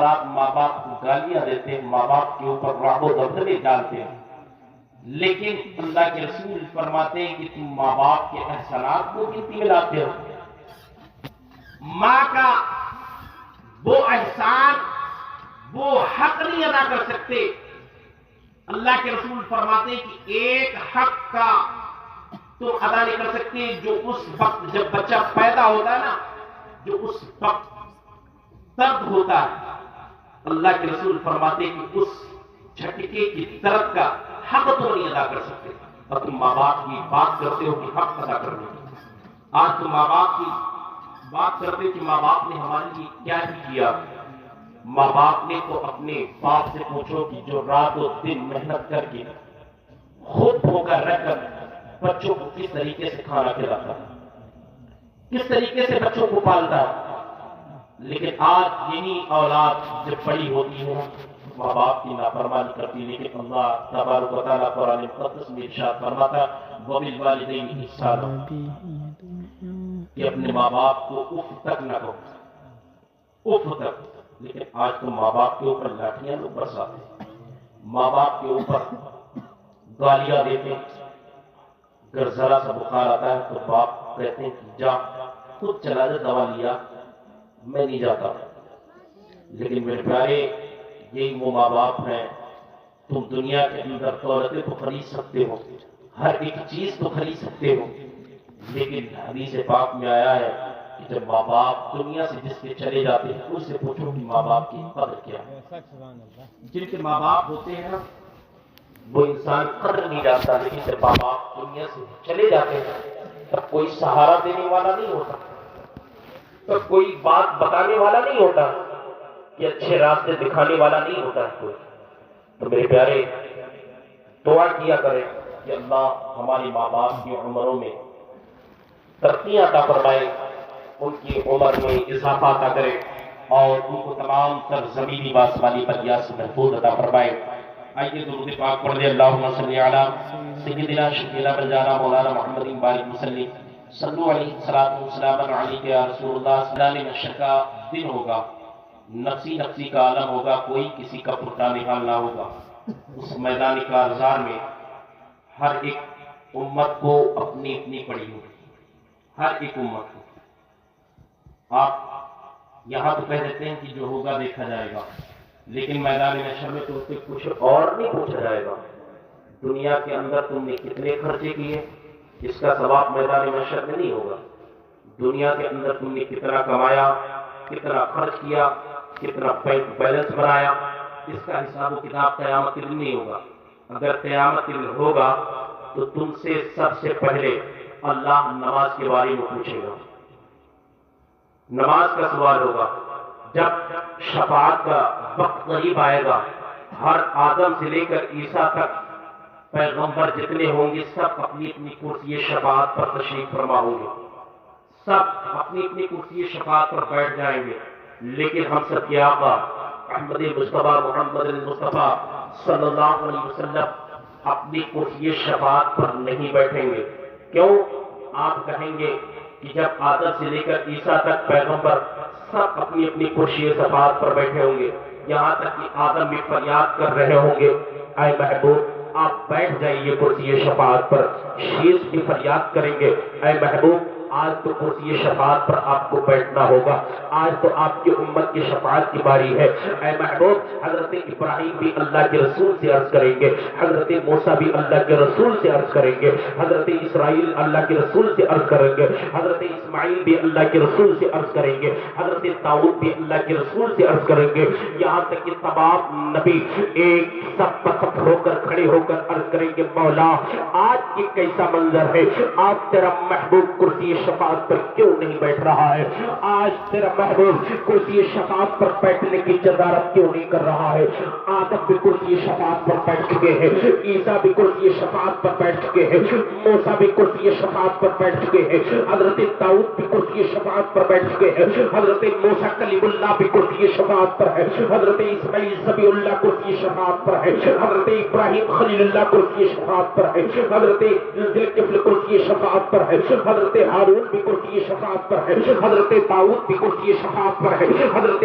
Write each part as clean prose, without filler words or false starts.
اولاد ماں باپ کو گالیاں دیتے ہیں، ماں باپ کے اوپر رعب و دبدبے ڈالتے ہیں، لیکن اللہ کے رسول فرماتے ہیں کہ تم ماں باپ کے احسانات کو گنتی میں لاتے ہو. ماں کا وہ احسان، وہ حق نہیں ادا کر سکتے. اللہ کے رسول فرماتے ہیں کہ ایک حق کا تم ادا نہیں کر سکتے جو اس وقت جب بچہ پیدا ہوتا ہے نا، جو اس وقت درد ہوتا ہے. اللہ کے رسول فرماتے ہیں کہ اس جھٹکے کی درد کا حق تم نہیں ادا کر سکتے، اور تم ماں باپ کی بات کرتے ہو کہ حق ادا کرنے کی. آج تم ماں باپ کی بات کرتے ہو کہ ماں باپ نے ہمارے لیے کیا کیا. ماں باپ نے تو اپنے باپ سے پوچھو کہ جو رات و دن محنت کر کے خود ہو کر رہ کر بچوں کو کس طریقے سے کھانا کھلاتا ہے، کس طریقے سے بچوں کو پالتا ہے. لیکن آج یہی اولاد جب بڑی ہوتی ہے ماں باپ کی نافرمانی کرتی، لیکن اللہ تبارک و تعالیٰ قرآن مقدس میں ارشاد فرماتا وَبِالْوَالِدَيْنِ إِحْسَانًا کہ اپنے ماں باپ کو اف تک نہ کہو، اف تک. لیکن آج تو ماں باپ کے اوپر لاٹھیاں لوگ برساتے ہیں، ماں باپ کے اوپر گالیاں دیتے ہیں. اگر ذرا سا بخار آتا ہے تو باپ کہتے ہیں کہ جا خود چلا جا دوا لیا، میں نہیں جاتا. لیکن میرے پیارے یہی وہ ماں باپ ہیں. تم دنیا کے اندر دولتیں تو خرید سکتے ہو، ہر ایک چیز تو خرید سکتے ہو، لیکن حدیث پاک میں آیا ہے کہ جب ماں باپ دنیا سے جس کے چلے جاتے ہیں اس سے پوچھو کہ ماں باپ کی قدر کیا ہے. جن کے ماں باپ ہوتے ہیں نا وہ انسان قدر نہیں جانتا، لیکن جب ماں باپ دنیا سے چلے جاتے ہیں تب کوئی سہارا دینے والا نہیں ہوتا، تب کوئی بات بتانے والا نہیں ہوتا، کہ اچھے راستے دکھانے والا نہیں ہوتا ہے کوئی. تو میرے پیارے دعا کیا کرے کہ اللہ ہماری ماں باپ کی عمروں میں ترقیاں عطا فرمائے، ان کی عمر میں اضافہ عطا کرے، اور ان کو تمام تر زمینی و آسمانی بلیات سے محفوظ عطا فرمائے. آئیے درود پاک پڑھ لیں. اللہم صلی علی سیدنا شفیعنا بنجانا مولانا محمد بارک وسلم صلو علیہ الصلوۃ والسلام علیک یا رسول اللہ. سلام محشر کا دن ہوگا، نفسی نفسی کا عالم ہوگا، کوئی کسی کا پردہ نحال نہ ہوگا. اس میدان کارزار میں ہر ایک امت کو اپنی اپنی پڑی ہوگی، ہر ایک امت کو. آپ یہاں تو کہہ دیتے ہیں کہ جو ہوگا دیکھا جائے گا، لیکن میدان محشر میں تو اس سے کچھ اور نہیں پوچھا جائے گا. دنیا کے اندر تم نے کتنے خرچے کیے اس کا ثواب میدان محشر میں نہیں ہوگا. دنیا کے اندر تم نے کتنا کمایا، کتنا خرچ کیا، کتنا بینک بیلنس بنایا، اس کا حساب و کتاب قیامت کے دن نہیں ہوگا. اگر قیامت کے دن ہوگا تو تم سے سب سے پہلے اللہ نماز کے بارے میں پوچھے گا. نماز کا سوال ہوگا. جب شفاعت کا وقت قریب آئے گا، ہر آدم سے لے کر عیسیٰ تک پیغمبر جتنے ہوں گے سب اپنی اپنی کرسی شفاعت پر تشریف فرما ہوں گے، سب اپنی اپنی کرسی شفاعت پر بیٹھ جائیں گے. لیکن ہم سب کے آقا احمد مصطفیٰ محمد المصطفیٰ صلی اللہ علیہ وسلم اپنی کرسی شفاعت پر نہیں بیٹھیں گے. کیوں؟ آپ کہیں گے کہ جب آدم سے لے کر عیسیٰ تک پیغمبر سب اپنی اپنی کرسی شفاعت پر بیٹھے ہوں گے، یہاں تک کہ آدم بھی فریاد کر رہے ہوں گے اے محبوب آپ بیٹھ جائیے کرسی شفاعت پر. شیش بھی فریاد کریں گے اے محبوب آج تو کرسی شفاعت پر آپ کو بیٹھنا ہوگا، آج تو آپ کی امت کی شفاعت کی باری ہے اے محبوب. حضرت ابراہیم بھی اللہ کے رسول سے عرض کریں گے، حضرت موسیٰ بھی اللہ کے رسول سے عرض کریں گے، حضرت اسرائیل اللہ کے رسول سے عرض کریں گے، حضرت اسماعیل بھی اللہ کے رسول سے عرض کریں گے، حضرت داؤد بھی اللہ کے رسول سے عرض کریں گے. یہاں تک کہ تمام نبی ایک سب پسند ہو کر کھڑے ہو کر عرض کریں گے مولا آج یہ کیسا منظر ہے، آج تیرا محبوب کرسی شفاعت پر کیوں نہیں بیٹھ رہا ہے، آج تیرا محبوب کرسی شفاعت پر بیٹھنے کی جدارت کیوں نہیں کر رہا ہے. آدم بھی کرسی شفاعت پر بیٹھ چکے ہیں، عیسیٰ بھی کرسی شفاعت پر بیٹھ چکے ہیں، موسیٰ بھی کرسی شفاعت پر بیٹھ چکے ہیں، حضرت داؤد بھی کرسی شفاعت پر بیٹھ چکے ہیں، حضرت موسیٰ کلیم اللہ بھی کرسی شفاعت پر ہے، حضرت اسماعیل ذبیح اللہ کرسی شفاعت پر ہے، حضرت ابراہیم خلیل اللہ کرسی شفاعت پر ہے، حضرت ذوالکفل کرسی شفاعت پر ہے، حضرت ہارون ہارون بھی کرسی شفاعت پر ہے، حضرت داؤد بھی کرسی شفاعت پر ہے، حضرت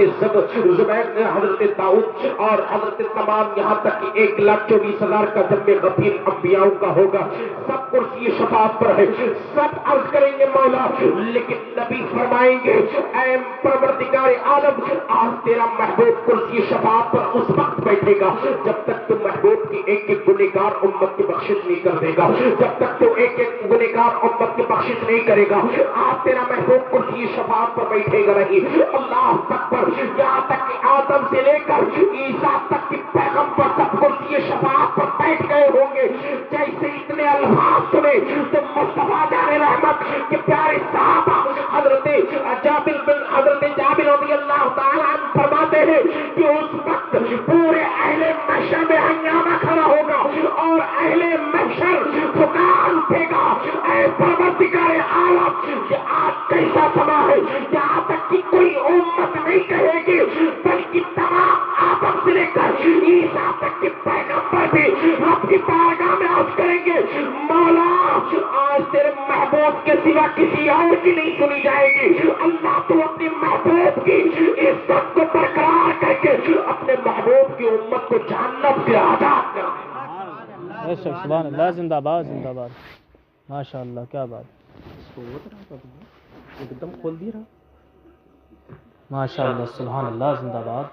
زبیر، حضرت داؤد اور حضرت تمام یہاں تک کہ 1,24,000 کا جمع غفیر انبیاء کا ہوگا، سب کرسی شفاعت پر ہے، سب عرض کریں گے مولا، لیکن نبی فرمائیں گے اے پروردگار عالم آج تیرا محبوب کرسی شفاعت پر اس وقت بیٹھے گا جب تک تو محبوب کی ایک ایک گنہگار امت کی بخشش نہیں کر دے گا، جب تک تو ایک ایک گنہگار امت کی بخشش نہیں کرے گا، آج تیرا محبوب کرسی شفاعت پر بیٹھے گا نہیں۔ اللہ اکبر، یہاں تک کہ آدم سے لے کر عیسیٰ تک کے پیغمبر سب کرسی شفاعت پر بیٹھ گئے ہوں گے۔ جیسے اتنے الفاظ سنے تو مصطفیٰ جان رحمت کے پیارے صحابہ حضرت جابر رضی اللہ تعالیٰ عنہ فرماتے ہیں کہ اس وقت پورے اہل محشر میں ہنگامہ کھڑا ہوگا اور اہل محشر پکار اٹھے گا اے پروردگار عالم یہ آج کیسا سما ہے، یہاں تک کہ کوئی امت نہیں کہے گی بلکہ تمام آدم سے لے کر عیسیٰ تک کے پیغمبر بھی رب کی بارگاہ میں عرض کریں گے مولا آج تیرے محبوب کے سوا کسی اور کی نہیں سنی جائے گی۔ اللہ تو اپنے محبوب کی عزت کو برقرار کر کے اپنے محبوب کی امت کو جہنم سے آزاد کر دے۔ سبحان اللہ، زندہ باد زندہ باد، ماشاء اللہ، کیا بات، ایک دم کھول دیا ماشاء اللہ، سبحان اللہ، زندہ باد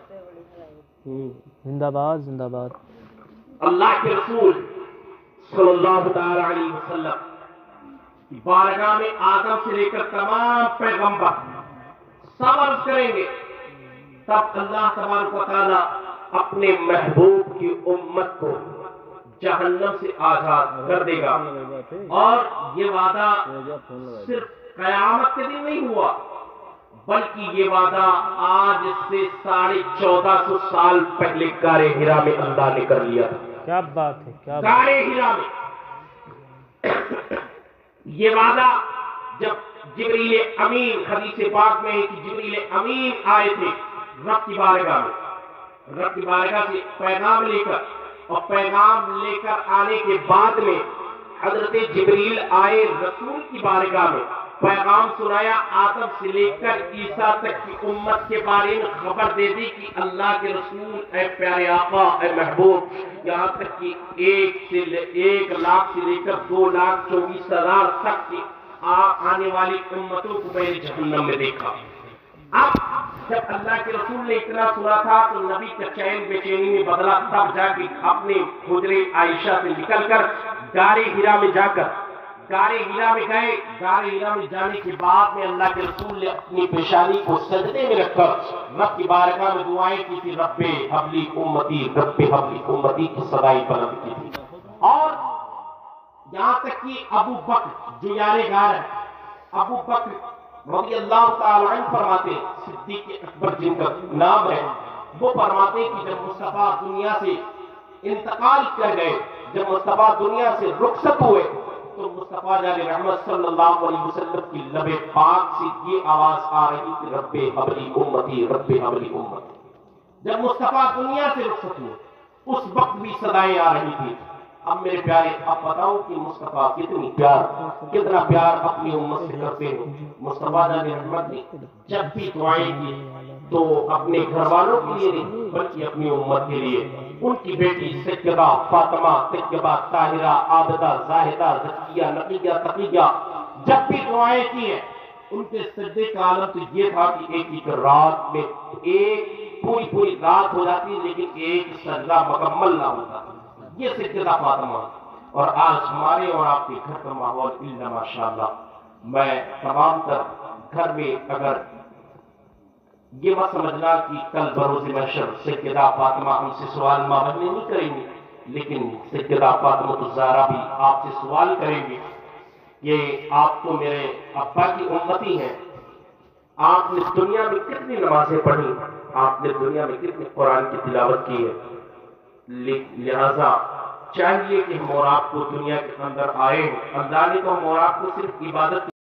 زندہ باد زندہ باد۔ اللہ کے رسول صلی اللہ تعالی علیہ وسلم کی بارگاہ میں آدم سے لے کر تمام پیغمبر سب عرض کریں گے، تب اللہ تبارک و تعالی اپنے محبوب کی امت کو جہنم سے آزاد کر دے گا۔ اور یہ وعدہ صرف قیامت کے دن نہیں ہوا بلکہ یہ وعدہ آج سے 1450 سال پہلے غار حرا میں اللہ نے کر لیا تھا۔ کیا بات ہے، کیا بات، غار حرا میں یہ وعدہ جب جبریل امین، حدیث پاک میں ہے کہ جبریل امین آئے تھے رب کی بارگاہ میں، رب کی بارگاہ سے پیغام لے کر، اور پیغام لے کر آنے کے بعد میں حضرت جبریل آئے رسول کی بارگاہ میں، پیغام سنایا، آدم سے لے کر عیسیٰ تک کی امت کے بارے میں خبر دے دی کہ اللہ کے رسول اے پیارے آقا اے محبوب، یہاں تک کہ 1 لاکھ سے لے کر 2,24,000 تک کی آنے والی امتوں کو میں نے جہنم میں دیکھا۔ اب جب اللہ کے رسول نے اتنا سنا تھا تو نبی کا چین بے چینی میں بدلا، تب جا کے اپنے حجرے عائشہ سے نکل کر غار حرا میں جا کر غار حرا میں گئے۔ غار حرا میں جانے کے بعد میں اللہ کے رسول نے اپنی پیشانی کو سجدے میں رکھ کر رب کی بارگاہ میں دعائیں کی تھی، رب حبلی امتی، رب حبلی امتی کی صدائیں بلند کی تھی۔ اور یہاں تک کہ ابو بکر جو یار غار ہے، ابو بکر رضی اللہ تعالی عنہ فرماتے، صدیق اکبر جن کا نام ہے، وہ فرماتے کہ جب مصطفیٰ دنیا سے انتقال کر گئے، جب مصطفیٰ دنیا سے رخصت ہوئے تو مصطفیٰ جان رحمت صلی اللہ علیہ وسلم کی لب پاک سے یہ آواز آ رہی کہ رب حبلی امتی، رب حبلی امتی۔ جب مصطفیٰ دنیا سے رخصت ہوئے اس وقت بھی صدائیں آ رہی تھی۔ اب میرے پیارے اب بتاؤ کہ مصطفیٰ کتنا پیار اپنی امت سے کرتے ہیں۔ مصطفیٰ جان رحمت نے جب بھی دعائیں کی تو اپنے گھر والوں کے لیے نہیں بلکہ اپنی امت کے لیے، ان کی بیٹی سیدہ فاطمہ، طیبہ، طاہرہ، عابدہ، زاہدہ، زکیہ، نقیہ، تقیہ، جب بھی دعائیں کی ہیں ان کے سجدے کا عالم تو یہ تھا کہ ایک رات میں ایک پوری رات ہو جاتی لیکن ایک سجدہ مکمل نہ ہوتا۔ یہ سیدہ فاطمہ، اور آج ہمارے اور آپ کے گھر کا ماحول الا ماشاءاللہ، میں تمام تر گھر میں اگر یہ مت سمجھنا کہ کل بروز محشر سیدہ فاطمہ ہم سے سوال ماں بہنیں نہیں کریں گے، لیکن سیدہ فاطمہ الزہرا بھی آپ سے سوال کریں گے کہ آپ تو میرے ابا کی امتی ہیں، آپ نے دنیا میں کتنی نمازیں پڑھی، آپ نے دنیا میں کتنی قرآن کی تلاوت کی ہے، لہذا چاہیے کہ ہم اور آپ کو دنیا کے اندر آئے، اللہ نے تو ہم اور آپ کو صرف عبادت